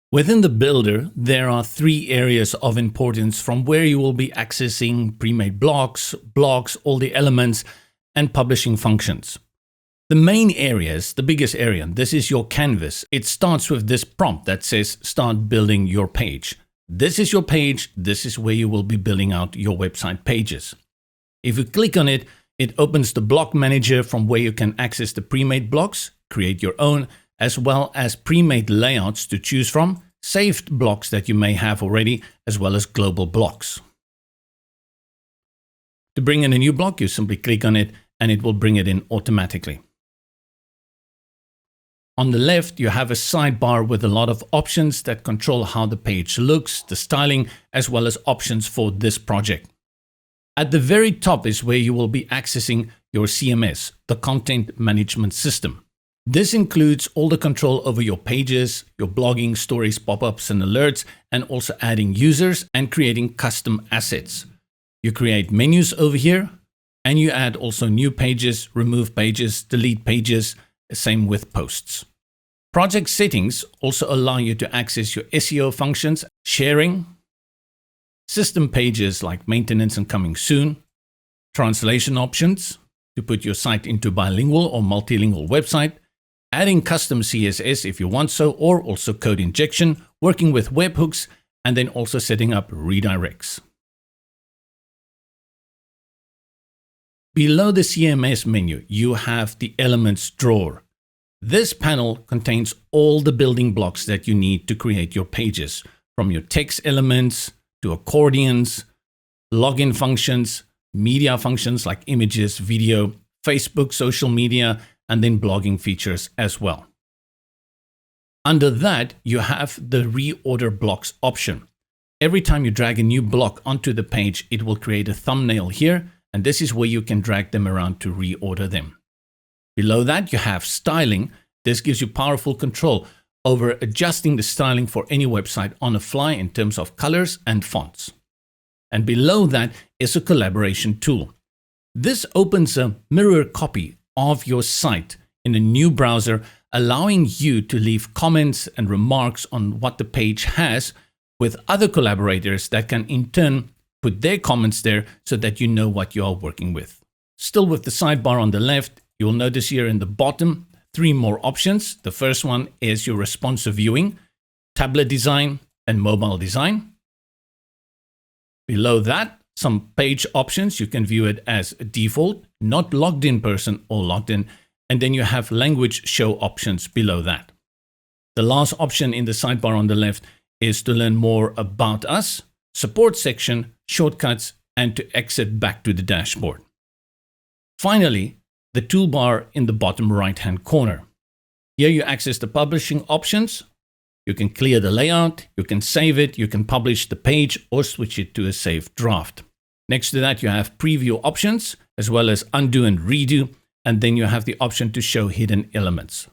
Within the builder, there are three areas of importance from where you will be accessing pre-made blocks, all the elements, and publishing functions. The main areas, the biggest area, this is your canvas. It starts with this prompt that says start building your page. This is your page. This is where you will be building out your website pages. If you click on it, it opens the block manager from where you can access the pre-made blocks, create your own, as well as pre-made layouts to choose from, saved blocks that you may have already, as well as global blocks. To bring in a new block, you simply click on it and it will bring it in automatically. On the left, you have a sidebar with a lot of options that control how the page looks, the styling, as well as options for this project. At the very top is where you will be accessing your CMS, the content management system. This includes all the control over your pages, your blogging, stories, pop-ups, and alerts, and also adding users and creating custom assets. You create menus over here, and you add also new pages, remove pages, delete pages, same with posts. Project settings also allow you to access your SEO functions, sharing, system pages like maintenance and coming soon, translation options to put your site into bilingual or multilingual website, adding custom CSS if you want so, or also code injection, working with webhooks, and then also setting up redirects. Below the CMS menu, you have the elements drawer. This panel contains all the building blocks that you need to create your pages, from your text elements to accordions, login functions, media functions like images, video, Facebook, social media, and then blogging features as well. Under that, you have the reorder blocks option. Every time you drag a new block onto the page, it will create a thumbnail here, and this is where you can drag them around to reorder them. Below that, you have styling. This gives you powerful control over adjusting the styling for any website on the fly in terms of colors and fonts. And below that is a collaboration tool. This opens a mirror copy of your site in a new browser, allowing you to leave comments and remarks on what the page has with other collaborators that can in turn put their comments there so that you know what you are working with. Still with the sidebar on the left, you'll notice here in the bottom, three more options. The first one is your responsive viewing, tablet design, and mobile design. Below that, some page options. You can view it as default, not logged in person or logged in. And then you have language show options below that. The last option in the sidebar on the left is to learn more about us, support section, shortcuts, and to exit back to the dashboard. Finally, the toolbar in the bottom right-hand corner. Here you access the publishing options. You can clear the layout, you can save it, you can publish the page or switch it to a saved draft. Next to that, you have preview options as well as undo and redo. And then you have the option to show hidden elements.